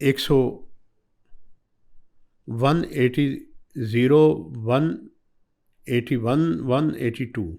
182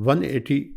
181,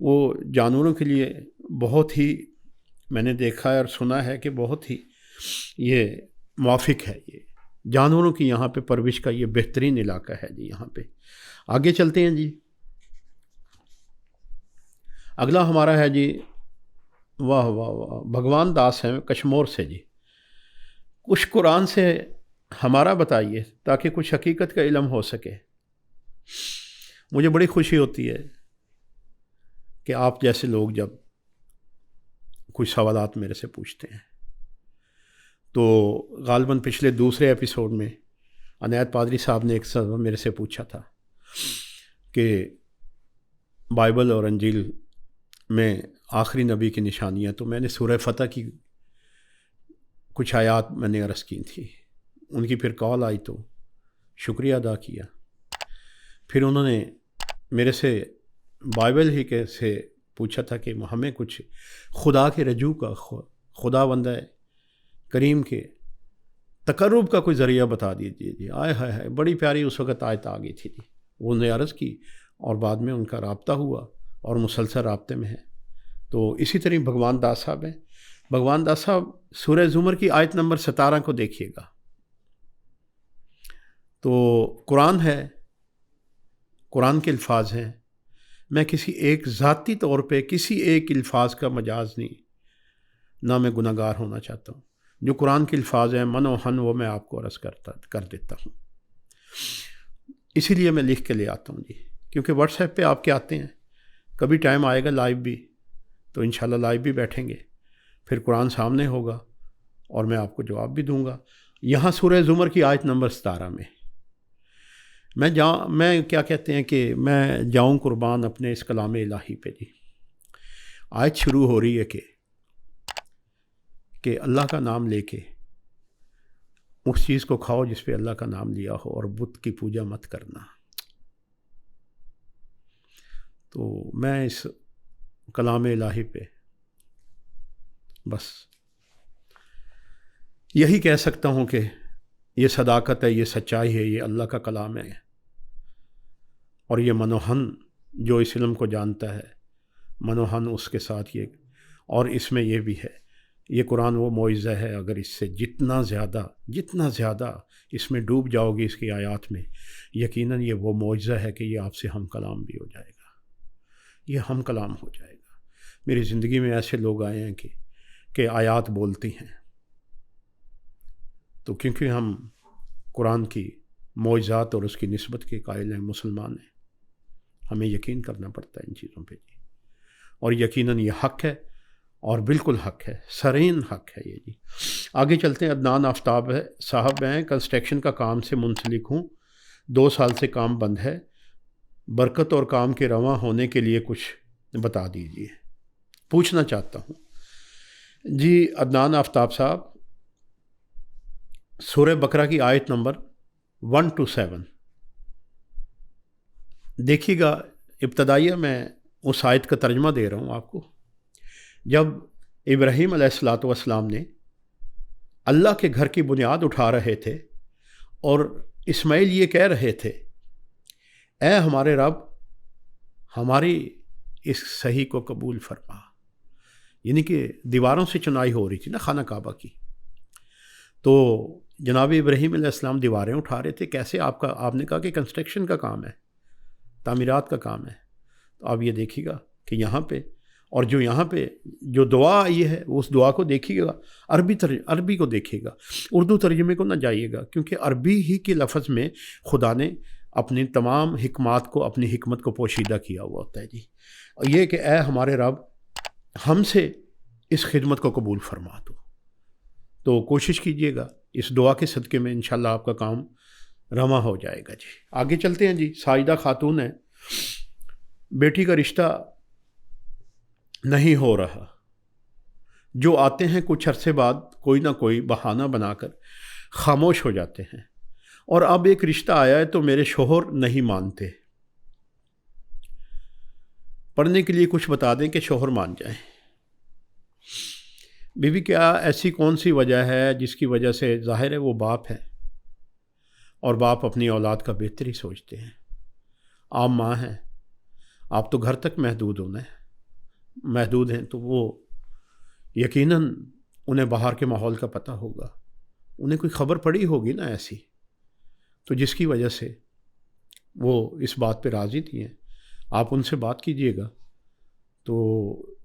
وہ جانوروں کے لیے بہت ہی، میں نے دیکھا ہے اور سنا ہے کہ بہت ہی یہ موافق ہے، یہ جانوروں کی یہاں پہ پرورش کا یہ بہترین علاقہ ہے جی۔ یہاں پہ آگے چلتے ہیں جی۔ اگلا ہمارا ہے جی، واہ واہ واہ، بھگوان داس ہیں کشمور سے جی۔ کچھ قرآن سے ہمارا بتائیے تاکہ کچھ حقیقت کا علم ہو سکے۔ مجھے بڑی خوشی ہوتی ہے کہ آپ جیسے لوگ جب کچھ سوالات میرے سے پوچھتے ہیں، تو غالباً پچھلے دوسرے ایپیسوڈ میں عنایت پادری صاحب نے ایک سوال میرے سے پوچھا تھا کہ بائبل اور انجیل میں آخری نبی کی نشانیاں، تو میں نے سورہ فتح کی کچھ آیات میں نے عرض کی تھی، ان کی پھر کال آئی تو شکریہ ادا کیا۔ پھر انہوں نے میرے سے بائبل ہی کے سے پوچھا تھا کہ ہمیں کچھ خدا کے رجوع کا، خدا بندہ کریم کے تقرب کا کوئی ذریعہ بتا دیجیے جی۔ آئے ہائے ہائے، بڑی پیاری اس وقت آیت آ گئی تھی جی، وہ انہوں نے عرض کی اور بعد میں ان کا رابطہ ہوا اور مسلسل رابطے میں ہے۔ تو اسی طرح بھگوان داس صاحب ہیں۔ بھگوان داس صاحب سورہ زمر کی آیت نمبر 17 کو دیکھیے گا، تو قرآن ہے، قرآن کے الفاظ ہیں۔ میں کسی ایک ذاتی طور پہ کسی ایک الفاظ کا مجاز نہیں، نہ میں گناہ گار ہونا چاہتا ہوں۔ جو قرآن کے الفاظ ہیں من و ہن، وہ میں آپ کو عرض کر دیتا ہوں۔ اسی لیے میں لکھ کے لے آتا ہوں جی، کیونکہ واٹس ایپ پہ آپ کے آتے ہیں، کبھی ٹائم آئے گا لائیو بھی، تو انشاءاللہ لائیو بھی بیٹھیں گے، پھر قرآن سامنے ہوگا اور میں آپ کو جواب بھی دوں گا۔ یہاں سورہ زمر کی آیت نمبر 17 میں میں کیا کہتے ہیں کہ میں جاؤں قربان اپنے اس کلام الہی پہ جی۔ آیت شروع ہو رہی ہے کہ اللہ کا نام لے کے اس چیز کو کھاؤ جس پہ اللہ کا نام لیا ہو، اور بت کی پوجا مت کرنا۔ تو میں اس کلام الہی پہ بس یہی کہہ سکتا ہوں کہ یہ صداقت ہے، یہ سچائی ہے، یہ اللہ کا کلام ہے، اور یہ منوہن جو اس علم کو جانتا ہے، منوہن اس کے ساتھ یہ، اور اس میں یہ بھی ہے، یہ قرآن وہ معجزہ ہے، اگر اس سے جتنا زیادہ اس میں ڈوب جاؤ گے اس کی آیات میں، یقیناً یہ وہ معجزہ ہے کہ یہ آپ سے ہم کلام بھی ہو جائے گا، یہ ہم کلام ہو جائے گا۔ میری زندگی میں ایسے لوگ آئے ہیں کہ آیات بولتی ہیں، تو کیونکہ ہم قرآن کی معجزات اور اس کی نسبت کے قائل ہیں، مسلمان ہیں، ہمیں یقین کرنا پڑتا ہے ان چیزوں پہ جی، اور یقیناً یہ حق ہے، اور بالکل حق ہے، سرین حق ہے یہ جی۔ آگے چلتے ہیں۔ عدنان آفتاب ہے صاحب ہیں، کنسٹرکشن کا کام سے منسلک ہوں، 2 سال سے کام بند ہے، برکت اور کام کے رواں ہونے کے لیے کچھ بتا دیجیے، پوچھنا چاہتا ہوں جی۔ عدنان آفتاب صاحب، سورہ بقرہ کی آیت نمبر 1 to 7 دیکھیے گا۔ ابتدائیہ میں اس آیت کا ترجمہ دے رہا ہوں آپ کو۔ جب ابراہیم علیہ الصلاۃ والسلام نے اللہ کے گھر کی بنیاد اٹھا رہے تھے اور اسماعیل یہ کہہ رہے تھے، اے ہمارے رب، ہماری اس صحیح کو قبول فرما، یعنی کہ دیواروں سے چنائی ہو رہی تھی نا خانہ کعبہ کی، تو جناب ابراہیم علیہ السلام دیواریں اٹھا رہے تھے۔ کیسے؟ آپ نے کہا کہ کنسٹرکشن کا کام ہے، تعمیرات کا کام ہے، تو آپ یہ دیکھیے گا کہ یہاں پہ، اور جو یہاں پہ جو دعا آئی ہے اس دعا کو دیکھیے گا، عربی کو دیکھیے گا، اردو ترجمے کو نہ جائیے گا، کیونکہ عربی ہی کے لفظ میں خدا نے اپنی تمام حکمات کو، اپنی حکمت کو پوشیدہ کیا ہوا ہوتا ہے جی۔ اور یہ کہ اے ہمارے رب، ہم سے اس خدمت کو قبول فرما دو، تو کوشش کیجیے گا اس دعا کے صدقے میں انشاءاللہ آپ کا کام رواں ہو جائے گا جی۔ آگے چلتے ہیں جی۔ ساجدہ خاتون ہے، بیٹی کا رشتہ نہیں ہو رہا، جو آتے ہیں کچھ عرصے بعد کوئی نہ کوئی بہانہ بنا کر خاموش ہو جاتے ہیں، اور اب ایک رشتہ آیا ہے تو میرے شوہر نہیں مانتے، پڑھنے کے لیے کچھ بتا دیں کہ شوہر مان جائیں۔ بی بی، کیا ایسی کون سی وجہ ہے جس کی وجہ سے، ظاہر ہے وہ باپ ہے اور باپ اپنی اولاد کا بہتر ہی سوچتے ہیں، آپ ماں ہیں، آپ تو گھر تک محدود ہونا ہے، محدود ہیں تو وہ یقیناً انہیں باہر کے ماحول کا پتہ ہوگا، انہیں کوئی خبر پڑی ہوگی نا ایسی، تو جس کی وجہ سے وہ اس بات پہ راضی تھی ہیں۔ آپ ان سے بات کیجئے گا تو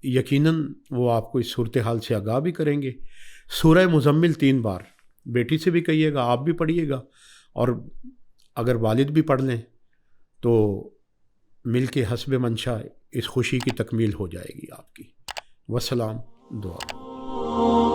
یقیناً وہ آپ کو اس صورتحال سے آگاہ بھی کریں گے۔ سورہ مزمل 3 بار بیٹی سے بھی کہیے گا، آپ بھی پڑھیے گا، اور اگر والد بھی پڑھ لیں تو مل کے حسب منشا اس خوشی کی تکمیل ہو جائے گی آپ کی۔ والسلام، دعا۔